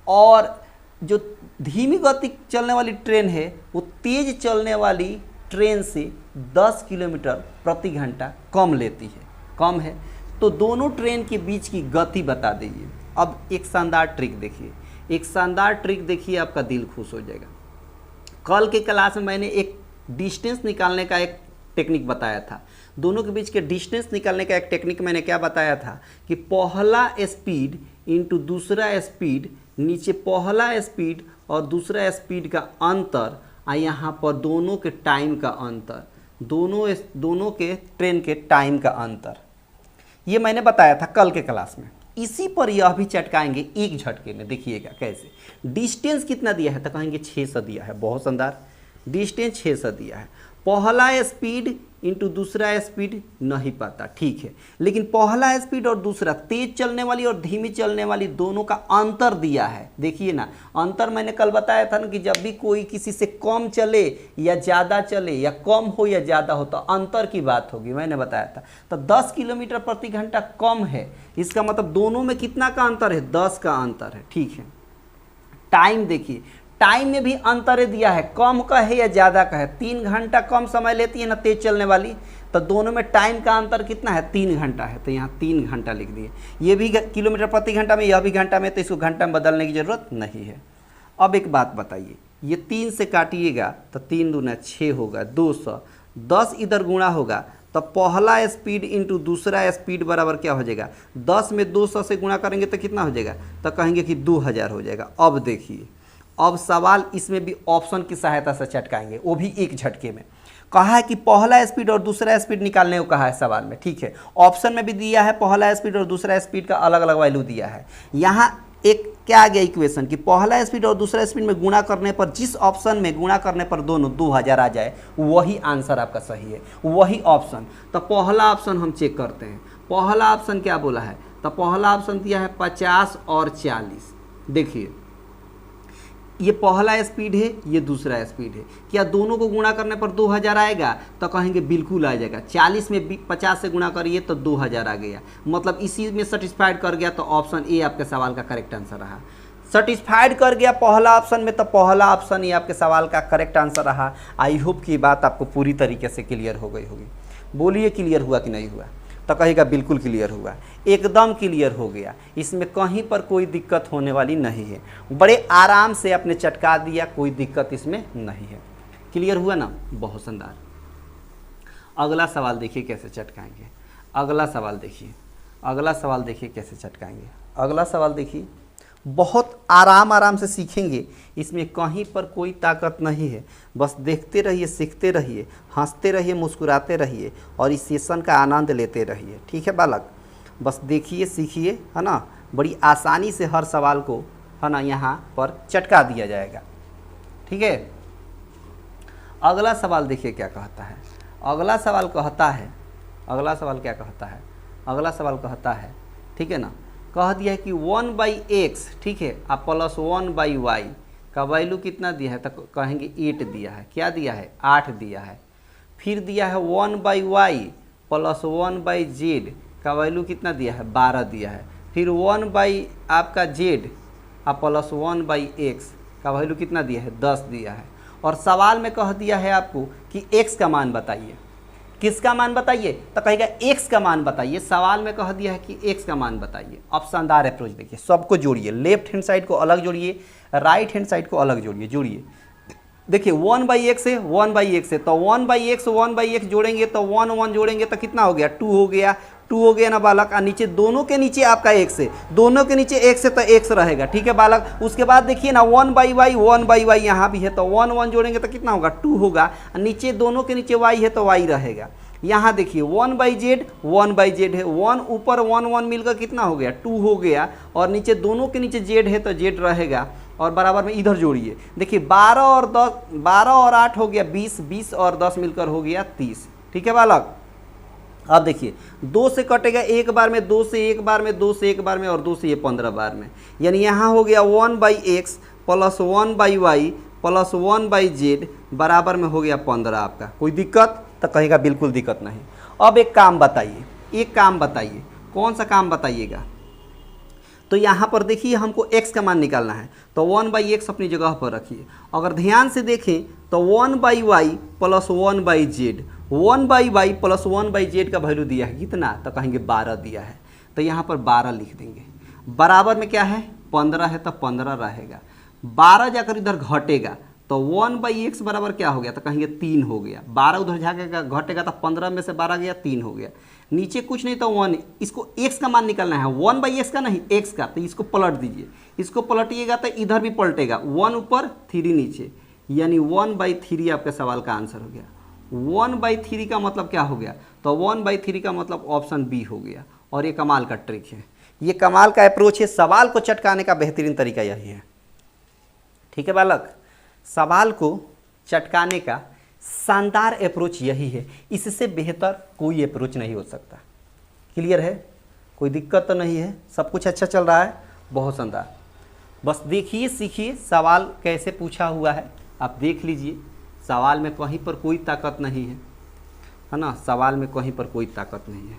और जो धीमी गति चलने वाली ट्रेन है वो तेज चलने वाली ट्रेन से 10 किलोमीटर प्रति घंटा कम लेती है, कम है। तो दोनों ट्रेन के बीच की गति बता दीजिए। अब एक शानदार ट्रिक देखिए, एक शानदार ट्रिक देखिए, आपका दिल खुश हो जाएगा। कल के क्लास में मैंने एक डिस्टेंस निकालने का एक टेक्निक बताया था, दोनों के बीच के डिस्टेंस निकालने का एक टेक्निक मैंने क्या बताया था कि पहला स्पीड इंटू दूसरा स्पीड, नीचे पहला स्पीड और दूसरा स्पीड का अंतर, और यहाँ पर दोनों के टाइम का अंतर, दोनों के ट्रेन के टाइम का अंतर, ये मैंने बताया था कल के क्लास में। इसी पर यह भी चटकाएंगे एक झटके में, देखिएगा कैसे। डिस्टेंस कितना दिया है तो कहेंगे 600 दिया है, बहुत शानदार, डिस्टेंस 600 दिया है। पहला स्पीड इंटू दूसरा स्पीड नहीं पता, ठीक है, लेकिन पहला स्पीड और दूसरा तेज चलने वाली और धीमी चलने वाली दोनों का अंतर दिया है। देखिए ना, अंतर मैंने कल बताया था ना कि जब भी कोई किसी से कम चले या ज़्यादा चले, या कम हो या ज़्यादा हो, तो अंतर की बात होगी, मैंने बताया था। तो 10 किलोमीटर प्रति घंटा कम है, इसका मतलब दोनों में कितना का अंतर है 10 का अंतर है, ठीक है। टाइम देखिए, टाइम में भी अंतर दिया है, कम का है या ज़्यादा का है। 3 घंटा कम समय लेती है ना तेज चलने वाली, तो दोनों में टाइम का अंतर कितना है 3 घंटा है, तो यहाँ 3 घंटा लिख दिए। ये भी किलोमीटर प्रति घंटा में, यह भी घंटा में, तो इसको घंटा में बदलने की ज़रूरत नहीं है। अब एक बात बताइए, ये 3 से काटिएगा तो 3 दूना 6 होगा 200, 10 इधर गुणा होगा तो पहला स्पीड इंटू दूसरा स्पीड बराबर क्या हो जाएगा, 10 में 200 से गुणा करेंगे तो कितना हो जाएगा, तो कहेंगे कि 2000 हो जाएगा। अब देखिए, अब सवाल इसमें भी ऑप्शन की सहायता से चटकाएंगे, वो भी एक झटके में। कहा है कि पहला स्पीड और दूसरा स्पीड निकालने को कहा है सवाल में, ठीक है। ऑप्शन में भी दिया है पहला स्पीड और दूसरा स्पीड का अलग अलग वैल्यू दिया है। यहाँ एक क्या आ गया इक्वेशन कि पहला स्पीड और दूसरा स्पीड में गुणा करने पर, जिस ऑप्शन में गुणा करने पर दोनों 2000 आ जाए, वही आंसर आपका सही है, वही ऑप्शन। तो पहला ऑप्शन हम चेक करते हैं, पहला ऑप्शन क्या बोला है, तो पहला ऑप्शन दिया है 50 और 40। देखिए ये पहला स्पीड है, ये दूसरा स्पीड है, क्या दोनों को गुणा करने पर 2000 आएगा, तो कहेंगे बिल्कुल आ जाएगा। 40 में 50 से गुणा करिए तो 2000 आ गया, मतलब इसी में सेटिस्फाइड कर गया, तो ऑप्शन ए आपके सवाल का करेक्ट आंसर रहा। सेटिस्फाइड कर गया पहला ऑप्शन में, तो पहला ऑप्शन ये आपके सवाल का करेक्ट आंसर रहा। आई होप कि बात आपको पूरी तरीके से क्लियर हो गई होगी। बोलिए क्लियर हुआ कि नहीं हुआ, तो कहेगा बिल्कुल क्लियर हुआ, एकदम क्लियर हो गया, इसमें कहीं पर कोई दिक्कत होने वाली नहीं है। बड़े आराम से आपने चटका दिया, कोई दिक्कत इसमें नहीं है। क्लियर हुआ ना, बहुत शानदार। अगला सवाल देखिए कैसे चटकाएंगे, अगला सवाल देखिए, अगला सवाल देखिए कैसे चटकाएंगे। अगला सवाल देखिए, बहुत आराम से सीखेंगे, इसमें कहीं पर कोई ताकत नहीं है। बस देखते रहिए, सीखते रहिए, हंसते रहिए, मुस्कुराते रहिए और इस सेशन का आनंद लेते रहिए, ठीक है बालक। बस देखिए, सीखिए, है ना, बड़ी आसानी से हर सवाल को, है ना, यहाँ पर चटका दिया जाएगा, ठीक है। अगला सवाल देखिए क्या कहता है। अगला सवाल कहता है, अगला सवाल क्या कहता है, अगला सवाल कहता है, ठीक है ना, कह दिया है कि 1/x, ठीक है, आप प्लस 1/y का वैल्यू कितना दिया है, तो कहेंगे 8 दिया है। क्या दिया है, 8 दिया है। फिर दिया है 1/y प्लस 1/z का वैल्यू कितना दिया है, 12 दिया है। फिर 1 बाई आपका z प्लस 1/x का वैल्यू कितना दिया है 10 दिया है, और सवाल में कह दिया है आपको कि x का मान बताइए। किसका मान बताइए? तो कहेगा x का मान बताइए। सवाल में कह दिया है कि x का मान बताइए। अब शानदार अप्रोच देखिए, सबको जोड़िए, लेफ्ट हैंड साइड को अलग जोड़िए, राइट हैंड साइड को अलग जोड़िए। जोड़िए, देखिए 1/x है, 1/x है, तो 1/x जोड़ेंगे तो 1 1 जोड़ेंगे तो कितना हो गया 2 हो गया, 2 हो गया ना बालक। और नीचे दोनों के नीचे आपका x है, दोनों के नीचे x है तो x रहेगा, ठीक है बालक। उसके बाद देखिए ना 1/y यहाँ भी है, तो 1 1 जोड़ेंगे तो कितना होगा 2 होगा, नीचे दोनों के नीचे y है तो y रहेगा। यहाँ देखिए 1/z है, 1 ऊपर 1 1 मिलकर कितना हो गया 2 हो गया, और नीचे दोनों के नीचे z है तो z रहेगा, और बराबर में इधर जोड़िए। देखिए 12 और 8 हो गया 20, 20 और 10 मिलकर हो गया 30, ठीक है बालक। अब देखिए 2 से कटेगा एक बार में, 2 से एक बार में, 2 से एक बार में, और 2 से ये 15 बार में, यानी यहाँ हो गया 1/x plus 1/y plus 1/z बराबर में हो गया 15 आपका। कोई दिक्कत? तो कहेगा बिल्कुल दिक्कत नहीं। अब एक काम बताइए, कौन सा काम बताइएगा? तो यहाँ पर देखिए हमको x का मान निकालना है, तो 1/x अपनी जगह पर रखिए। अगर ध्यान से देखें तो 1/y plus 1/z, 1/y plus 1/z का वैल्यू दिया है कितना? तो कहेंगे 12 दिया है, तो यहाँ पर 12 लिख देंगे। बराबर में क्या है 15 है, तो 15 रहेगा। 12 जाकर इधर घटेगा तो 1/x बराबर क्या हो गया? तो कहेंगे 3 हो गया। 12 उधर जाकर घटेगा तो 15 में से 12 गया 3 हो गया। नीचे कुछ नहीं तो 1, इसको x का मान निकालना है, 1/x का नहीं x का, तो इसको पलट दीजिए। इसको पलटिएगा तो इधर भी पलटेगा, 1 ऊपर 3 नीचे, यानी 1/3 आपके सवाल का आंसर हो गया। 1/3 का मतलब क्या हो गया? तो 1/3 का मतलब ऑप्शन बी हो गया। और ये कमाल का ट्रिक है, ये कमाल का अप्रोच है। सवाल को चटकाने का बेहतरीन तरीका यही है, ठीक है बालक। सवाल को चटकाने का शानदार अप्रोच यही है, इससे बेहतर कोई अप्रोच नहीं हो सकता। क्लियर है? कोई दिक्कत तो नहीं है? सब कुछ अच्छा चल रहा है? बहुत शानदार। बस देखिए सीखिए सवाल कैसे पूछा हुआ है, आप देख लीजिए। सवाल में कहीं पर कोई ताकत नहीं है ना, सवाल में कहीं पर कोई ताकत नहीं है।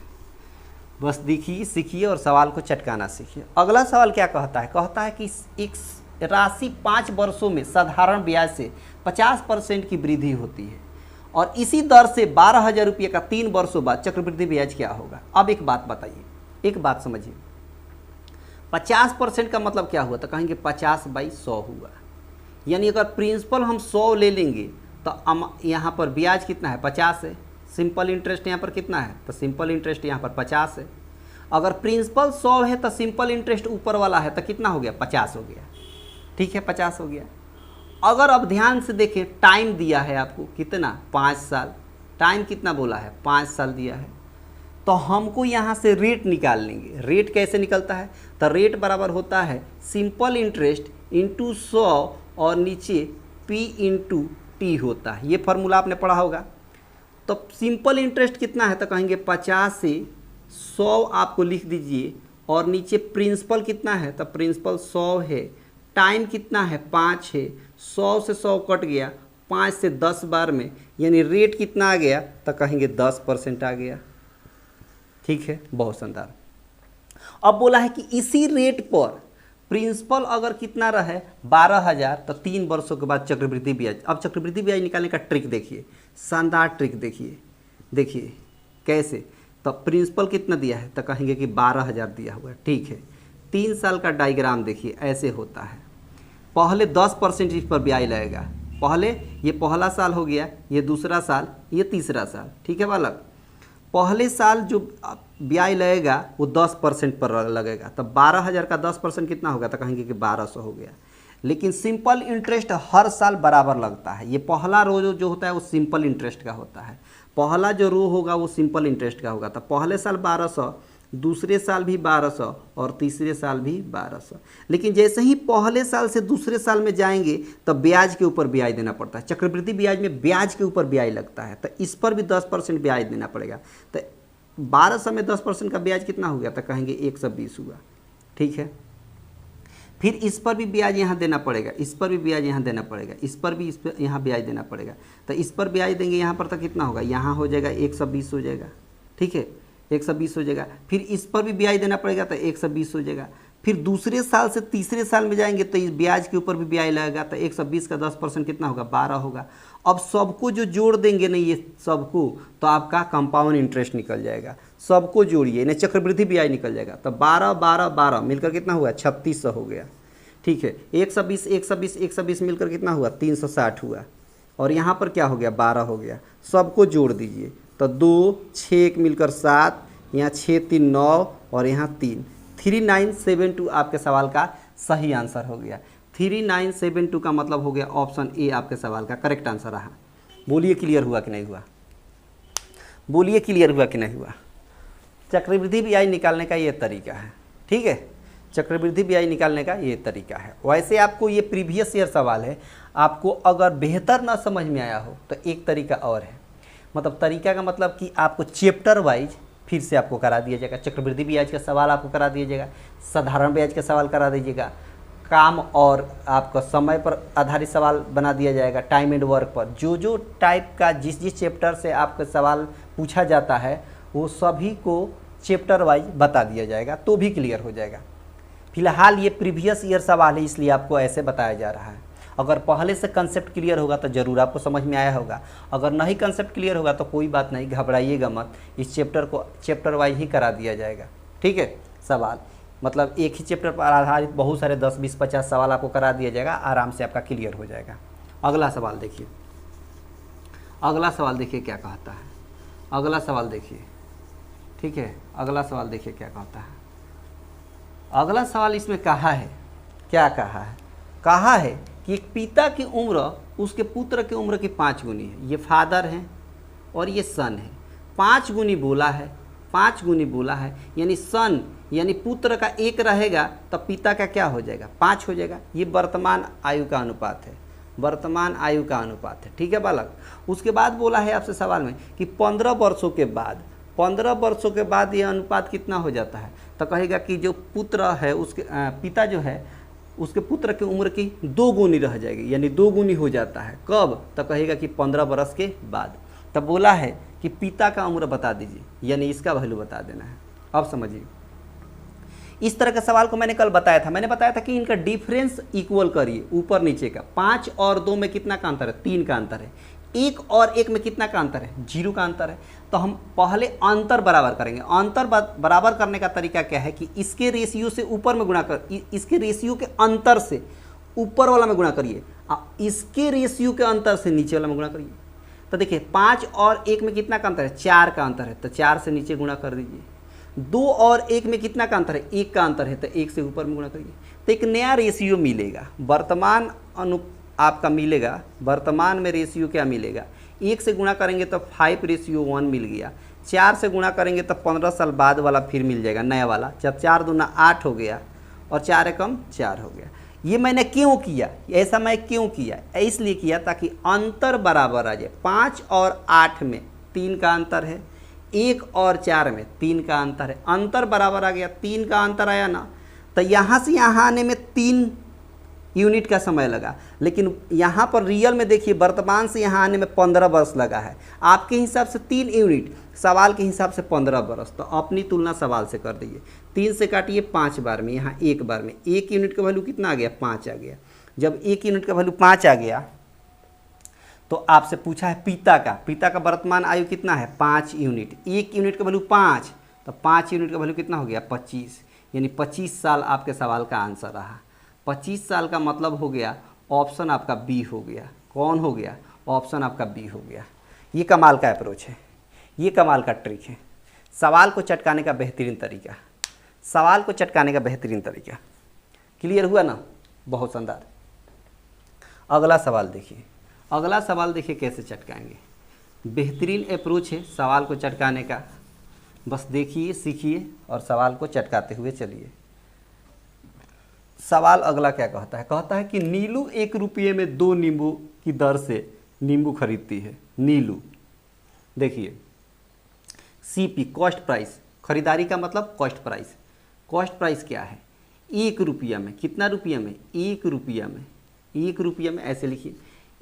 बस देखिए सीखिए और सवाल को चटकाना सीखिए। अगला सवाल क्या कहता है? कहता है कि एक राशि 5 वर्षों में साधारण ब्याज से 50% की वृद्धि होती है, और इसी दर से 12,000 रुपये का 3 वर्षों बाद चक्रवृद्धि ब्याज क्या होगा? अब एक बात बताइए, एक बात समझिए। 50% का मतलब क्या हुआ? तो कहेंगे 50/100 हुआ, यानी अगर प्रिंसिपल हम 100 ले लेंगे तो यहाँ पर ब्याज कितना है 50 है। सिंपल इंटरेस्ट यहाँ पर कितना है? तो सिंपल इंटरेस्ट यहाँ पर 50 है। अगर प्रिंसिपल 100 है तो सिंपल इंटरेस्ट ऊपर वाला है तो कितना हो गया 50 हो गया, ठीक है 50 हो गया। अगर अब ध्यान से देखें, टाइम दिया है आपको कितना 5 साल, टाइम कितना बोला है 5 साल दिया है, तो हमको यहाँ से रेट निकाल लेंगे। रेट कैसे निकलता है? तो रेट बराबर होता है सिंपल इंटरेस्ट इंटू 100 और नीचे P इंटू टी होता है। ये फार्मूला आपने पढ़ा होगा। तो सिंपल इंटरेस्ट कितना है? तो कहेंगे 50 से 100 आपको लिख दीजिए, और नीचे प्रिंसिपल कितना है? तो प्रिंसिपल 100 है। टाइम कितना है 5 है, 100 से 100 कट गया, 5 से 10 बार में, यानी रेट कितना आ गया? तो कहेंगे 10% आ गया, ठीक है बहुत शानदार। अब बोला है कि इसी रेट पर प्रिंसिपल अगर कितना रहे 12,000 तो 3 वर्षों के बाद चक्रवृद्धि ब्याज। अब चक्रवृद्धि ब्याज निकालने का ट्रिक देखिए, शानदार ट्रिक देखिए। देखिए कैसे? तो प्रिंसिपल कितना दिया है? तो कहेंगे कि 12,000 दिया हुआ है, ठीक है। 3 साल का डायग्राम देखिए, ऐसे होता है। पहले 10% इस पर ब्याज लगेगा। पहले ये पहला साल हो गया, ये दूसरा साल, ये तीसरा साल, ठीक है बालक। पहले साल जो ब्याज लगेगा वो 10% पर लगेगा, तो 12,000 का 10% कितना होगा? तो कहेंगे कि 1200 हो गया। लेकिन सिंपल इंटरेस्ट हर साल बराबर लगता है। ये पहला रो जो होता है वो सिंपल इंटरेस्ट का होता है, पहला जो रो होगा वो सिंपल इंटरेस्ट का होगा। तो पहले साल 1200, दूसरे साल भी 1200 और तीसरे साल भी 1200। लेकिन जैसे ही पहले साल से दूसरे साल में जाएंगे तो ब्याज के ऊपर ब्याज देना पड़ता है। चक्रवृद्धि ब्याज में ब्याज के ऊपर ब्याज लगता है, तो इस पर भी 10% ब्याज देना पड़ेगा। तो 1200 में 10% का ब्याज कितना हो गया? तो कहेंगे 120 हुआ, ठीक है। फिर इस पर भी ब्याज यहाँ देना पड़ेगा, इस पर भी ब्याज यहाँ देना पड़ेगा, इस पर भी यहाँ ब्याज देना पड़ेगा। तो इस पर ब्याज देंगे यहाँ पर तो कितना होगा? यहाँ हो जाएगा 120 हो जाएगा, ठीक है 120 हो जाएगा। फिर इस पर भी ब्याज देना पड़ेगा तो 120 हो जाएगा। फिर दूसरे साल से तीसरे साल में जाएंगे तो इस ब्याज के ऊपर भी ब्याज लगेगा, तो 120 का 10% कितना होगा, 12 होगा। अब सबको जो जोड़ देंगे ना ये सबको, तो आपका कंपाउंड इंटरेस्ट निकल जाएगा। सबको जोड़िए, इन्हें चक्रवृद्धि ब्याज निकल जाएगा। तो 12 12 12 मिलकर कितना हुआ, 3600 हो गया। ठीक है, 120 120 120 मिलकर कितना हुआ, 360 हुआ। और यहाँ पर क्या हो गया, 12 हो गया। सबको जोड़ दीजिए तो 2 6 मिलकर 7, यहाँ 6 3 9 और यहाँ 3, 3972 आपके सवाल का सही आंसर हो गया। 3972 का मतलब हो गया ऑप्शन ए आपके सवाल का करेक्ट आंसर रहा। बोलिए क्लियर हुआ कि नहीं हुआ, बोलिए क्लियर हुआ कि नहीं हुआ। चक्रवृद्धि ब्याज निकालने का ये तरीका है। ठीक है, चक्रवृद्धि ब्याज निकालने का ये तरीका है। वैसे आपको ये प्रीवियस ईयर सवाल है, आपको अगर बेहतर ना समझ में आया हो तो एक तरीका और है। मतलब तरीका का मतलब कि आपको चैप्टर वाइज फिर से आपको करा दिया जाएगा। चक्रवृद्धि ब्याज का सवाल आपको करा दिया जाएगा, साधारण ब्याज का सवाल करा दीजिएगा, काम और आपका समय पर आधारित सवाल बना दिया जाएगा, टाइम एंड वर्क पर। जो जो टाइप का जिस जिस चैप्टर से आपका सवाल पूछा जाता है वो सभी को चैप्टर वाइज बता दिया जाएगा, तो भी क्लियर हो जाएगा। फिलहाल ये प्रीवियस ईयर सवाल है इसलिए आपको ऐसे बताया जा रहा है। अगर पहले से कंसेप्ट क्लियर होगा तो ज़रूर आपको समझ में आया होगा। अगर नहीं कंसेप्ट क्लियर होगा तो कोई बात नहीं, घबराइएगा मत, इस चैप्टर को चैप्टर वाइज ही करा दिया जाएगा। ठीक है, सवाल मतलब एक ही चैप्टर पर आधारित बहुत सारे 10 20 50 सवाल आपको करा दिया जाएगा, आराम से आपका क्लियर हो जाएगा। अगला सवाल देखिए, अगला सवाल देखिए क्या कहता है। अगला सवाल देखिए, ठीक है, अगला सवाल देखिए क्या कहता है। अगला सवाल इसमें कहा है, क्या कहा है, कहा है कि एक पिता की उम्र उसके पुत्र की उम्र की 5 गुनी है। ये फादर हैं और ये सन है। 5 गुनी बोला है, 5 गुनी बोला है, यानी सन यानी पुत्र का 1 रहेगा तो पिता का क्या हो जाएगा, 5 हो जाएगा। ये वर्तमान आयु का अनुपात है, वर्तमान आयु का अनुपात है। ठीक है बालक। उसके बाद बोला है आपसे सवाल में कि 15 वर्षों के बाद, 15 वर्षों के बाद ये अनुपात कितना हो जाता है, तो कहेगा कि जो पुत्र है उसके पिता जो है उसके पुत्र की उम्र की 2 गुनी रह जाएगी, यानी 2 गुनी हो जाता है। कब, तो कहेगा कि 15 वर्ष के बाद। तब बोला है कि पिता का उम्र बता दीजिए, यानी इसका वैल्यू बता देना है। अब समझिए, इस तरह के सवाल को मैंने कल बताया था। मैंने बताया था कि इनका डिफरेंस इक्वल करिए, ऊपर नीचे का। 5 और 2 में कितना का अंतर है, 3 का अंतर है। 1 और 1 में कितना का अंतर है, 0 का अंतर है। तो हम पहले अंतर बराबर करेंगे। अंतर बराबर करने का तरीका क्या है कि इसके रेशियो से ऊपर में गुणा कर, इसके रेशियो के अंतर से ऊपर वाला में गुणा करिए, इसके रेशियो के अंतर से नीचे वाला में गुणा करिए। तो देखिए 5 और 1 में कितना का अंतर है, 4 का अंतर है, तो 4 से नीचे गुणा कर दीजिए। 2 और 1 में कितना का अंतर है, 1 का अंतर है, तो 1 से ऊपर में गुणा करिए। तो एक नया रेशियो मिलेगा, वर्तमान आपका मिलेगा। वर्तमान में रेशियो क्या मिलेगा, 1 से गुणा करेंगे तो 5:1 मिल गया। 4 से गुणा करेंगे तो 15 साल बाद वाला फिर मिल जाएगा, नया वाला। जब 4 दूना 8 हो गया और 4 एकम 4 हो गया। ये मैंने क्यों किया, ऐसा मैं क्यों किया, इसलिए किया ताकि अंतर बराबर आ जाए। 5 और 8 में 3 का अंतर है, 1 और 4 में 3 का अंतर है। अंतर बराबर आ गया, 3 का अंतर आया ना, तो यहाँ से यहाँ आने में 3 यूनिट का समय लगा। लेकिन यहाँ पर रियल में देखिए, वर्तमान से यहाँ आने में 15 वर्ष लगा है। आपके हिसाब से 3 यूनिट, सवाल के हिसाब से 15 वर्ष। तो अपनी तुलना सवाल से कर दीजिए। 3 से काटिए 5 बार में, यहाँ 1 बार में 1 यूनिट का वैल्यू कितना आ गया, 5 आ गया। जब 1 यूनिट का वैल्यू 5 आ गया तो आपसे पूछा है पिता का वर्तमान आयु कितना है, 5 यूनिट। 1 यूनिट का वैल्यू 5, तो 5 यूनिट का वैल्यू कितना हो गया, 25, यानी 25 साल आपके सवाल का आंसर रहा। 25 साल का मतलब हो गया ऑप्शन आपका बी हो गया। कौन हो गया, ऑप्शन आपका बी हो गया। ये कमाल का अप्रोच है, ये कमाल का ट्रिक है, सवाल को चटकाने का बेहतरीन तरीका, सवाल को चटकाने का बेहतरीन तरीका। क्लियर हुआ ना, बहुत शानदार। अगला सवाल देखिए, अगला सवाल देखिए कैसे चटकाएंगे। बेहतरीन अप्रोच है सवाल को चटकाने का, बस देखिए सीखिए और सवाल को चटकाते हुए चलिए। सवाल अगला क्या कहता है, कहता है कि नीलू 1 रुपये में 2 नींबू की दर से नींबू खरीदती है। नीलू, देखिए सीपी कॉस्ट प्राइस, खरीदारी का मतलब कॉस्ट प्राइस। कॉस्ट प्राइस क्या है, 1 रुपया में, कितना रुपया में, 1 रुपया में, 1 रुपया में, ऐसे लिखिए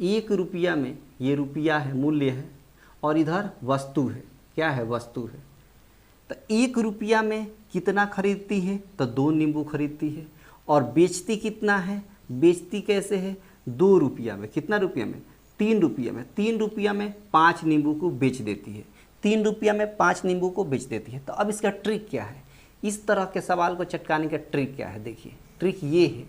1 रुपया में, ये रुपया है, मूल्य है, और इधर वस्तु है, क्या है, वस्तु है। तो 1 रुपया में कितना खरीदती है, तो 2 नींबू खरीदती है। और बेचती कितना है, बेचती कैसे है, 2 रुपया में, कितना रुपया में, 3 रुपया में, 3 रुपया में 5 नींबू को बेच देती है, 3 रुपया में 5 नींबू को बेच देती है। तो अब इसका ट्रिक क्या है, इस तरह के सवाल को चटकाने का ट्रिक क्या है, देखिए ट्रिक ये है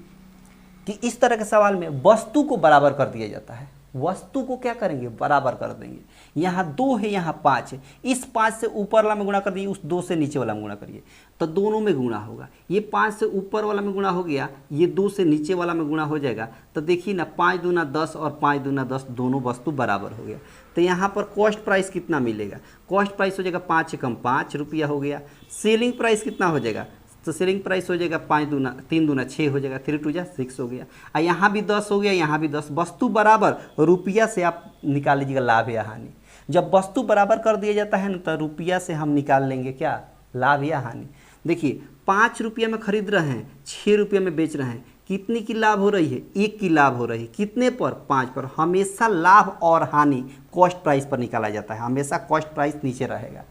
कि इस तरह के सवाल में वस्तु को बराबर कर दिया जाता है। वस्तु को क्या करेंगे, बराबर कर देंगे। यहाँ 2 है, यहाँ 5 है, इस 5 से ऊपर वाला में गुणा कर दिए, उस 2 से नीचे वाला में गुणा करिए, तो दोनों में गुणा होगा। ये 5 से ऊपर वाला में गुणा हो गया, ये 2 से नीचे वाला में गुणा हो जाएगा। तो देखिए ना, 5 दूना 10 और 5 दूना 10, दोनों वस्तु बराबर हो गया। तो यहाँ पर कॉस्ट प्राइस कितना मिलेगा, कॉस्ट प्राइस हो जाएगा 5 से कम 5 रुपया हो गया। सेलिंग प्राइस कितना हो जाएगा, तो सेलिंग प्राइस हो जाएगा 3 दूना 6 हो जाएगा, 3 2 जा 6 हो गया। और यहाँ भी 10 हो गया, यहाँ भी 10, वस्तु बराबर, रुपया से आप निकाल लीजिएगा लाभ या हानि। जब वस्तु बराबर कर दिया जाता है ना, तो रुपया से हम निकाल लेंगे क्या, लाभ या हानि। देखिए 5 रुपया में खरीद रहे हैं, 6 रुपये में बेच रहे हैं, कितनी की लाभ हो रही है, 1 की लाभ हो रही है, कितने पर, 5 पर। हमेशा लाभ और हानि कॉस्ट प्राइस पर निकाला जाता है, हमेशा कॉस्ट प्राइस नीचे रहेगा।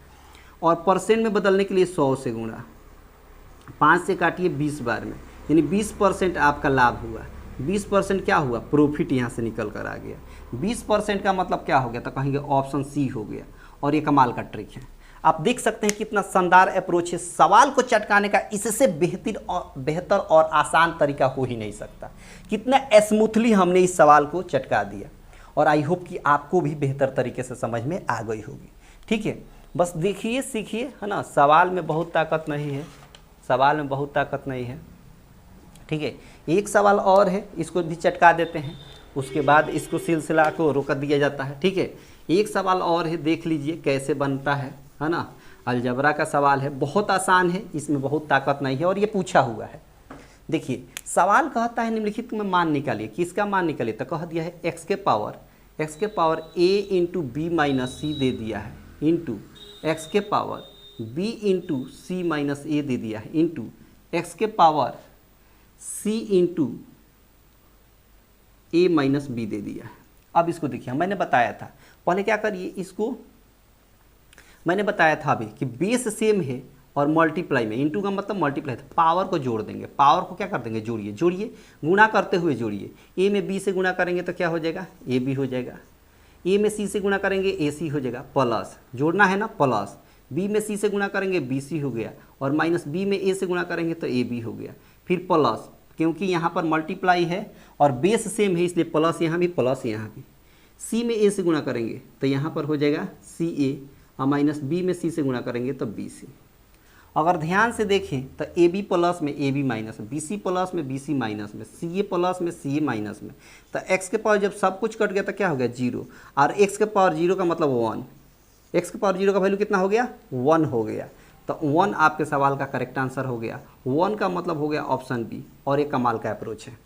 और परसेंट में बदलने के लिए 100 से गुणा, 5 से काटिए 20 बार में, यानी 20% आपका लाभ हुआ। 20% क्या हुआ, प्रॉफिट यहाँ से निकल कर आ गया। 20% का मतलब क्या हो गया, तो कहेंगे ऑप्शन सी हो गया। और ये कमाल का ट्रिक है, आप देख सकते हैं कितना शानदार अप्रोच है सवाल को चटकाने का। इससे बेहतर और आसान तरीका हो ही नहीं सकता। कितना स्मूथली हमने इस सवाल को चटका दिया, और आई होप कि आपको भी बेहतर तरीके से समझ में आ गई होगी। ठीक है, बस देखिए सीखिए, है ना। सवाल में बहुत ताकत नहीं है, सवाल में बहुत ताकत नहीं है। ठीक है, एक सवाल और है, इसको भी चटका देते हैं, उसके बाद इसको सिलसिला को रोक दिया जाता है। ठीक है, एक सवाल और है, देख लीजिए कैसे बनता है ना। अलजबरा का सवाल है, बहुत आसान है, इसमें बहुत ताकत नहीं है, और ये पूछा हुआ है। देखिए सवाल कहता है निम्नलिखित में मान निकालिए, किसका मान निकालिए, तो कह दिया है x के power a into b minus c दे दिया है, इंटू x के power b into c minus a दे दिया है, इंटू x के power c into a minus b दे दिया है। अब इसको देखिए, मैंने बताया था पहले क्या करिए, इसको मैंने बताया था अभी कि बेस सेम है और मल्टीप्लाई में, इंटू का मतलब मल्टीप्लाई था, पावर को जोड़ देंगे, पावर को क्या कर देंगे, जोड़िए, गुणा करते हुए जोड़िए। ए में बी से गुणा करेंगे तो क्या हो जाएगा, ए बी हो जाएगा। ए में सी से गुणा करेंगे ए सी हो जाएगा, प्लस जोड़ना है ना, प्लस बी में सी से गुणा करेंगे बी सी हो गया, और माइनस बी में ए से गुणा करेंगे तो ए बी हो गया, फिर प्लस, क्योंकि यहाँ पर मल्टीप्लाई है और बेस सेम है इसलिए प्लस यहाँ भी प्लस यहाँ भी। सी में ए से गुणा करेंगे तो यहाँ पर हो जाएगा सी ए, और माइनस बी में सी से गुणा करेंगे तो बी सी। अगर ध्यान से देखें तो ए बी प्लस में ए बी माइनस में, बी सी प्लस में बी सी माइनस में, सी ए प्लस में सी ए माइनस में, तो एक्स के पावर जब सब कुछ कट गया तो क्या हो गया, 0। और एक्स के पावर 0 का मतलब 1, एक्स के पावर 0 का वैल्यू कितना हो गया, 1 हो गया। तो 1 आपके सवाल का करेक्ट आंसर हो गया। 1 का मतलब हो गया ऑप्शन बी, और एक कमाल का अप्रोच है।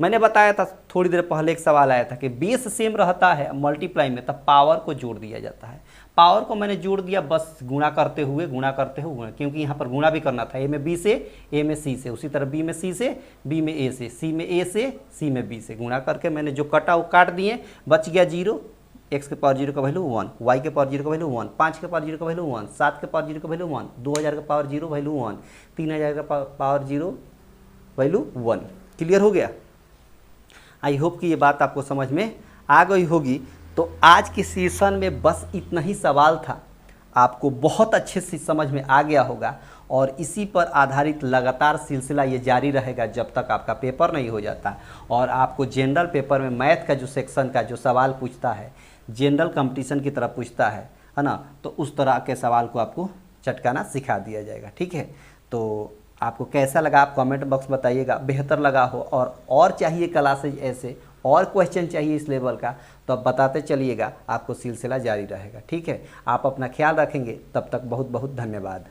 मैंने बताया था थोड़ी देर पहले, एक सवाल आया था कि बेस सेम रहता है मल्टीप्लाई में, तब पावर को जोड़ दिया जाता है। पावर को मैंने जोड़ दिया बस गुणा करते हुए, क्योंकि यहाँ पर गुणा भी करना था, ए में बी से ए में सी से, उसी तरह बी में सी से बी में ए से, सी में ए से सी में बी से, गुणा करके मैंने जो कटा वो काट दिए, बच गया 0। एक्स के पावर 0 का वैल्यू 1, वाई के पावर 0 का वैल्यू 1, 5 के पावर 0 का वैल्यू 1, 7 के पावर 0 का वैल्यू 1, 2000 के पावर 0 वैल्यू 1, 3000 का पावर 0 वैल्यू 1। क्लियर हो गया? आई होप कि ये बात आपको समझ में आ गई होगी। तो आज के सेशन में बस इतना ही सवाल था, आपको बहुत अच्छे से समझ में आ गया होगा, और इसी पर आधारित लगातार सिलसिला ये जारी रहेगा जब तक आपका पेपर नहीं हो जाता। और आपको जनरल पेपर में मैथ का जो सेक्शन का जो सवाल पूछता है, जनरल कंपटीशन की तरह पूछता है ना, तो उस तरह के सवाल को आपको चटकाना सिखा दिया जाएगा। ठीक है, तो आपको कैसा लगा आप कमेंट बॉक्स बताइएगा, बेहतर लगा हो और चाहिए क्लासेज ऐसे, और क्वेश्चन चाहिए इस लेवल का, तो आप बताते चलिएगा, आपको सिलसिला जारी रहेगा। ठीक है, आप अपना ख्याल रखेंगे, तब तक बहुत बहुत धन्यवाद।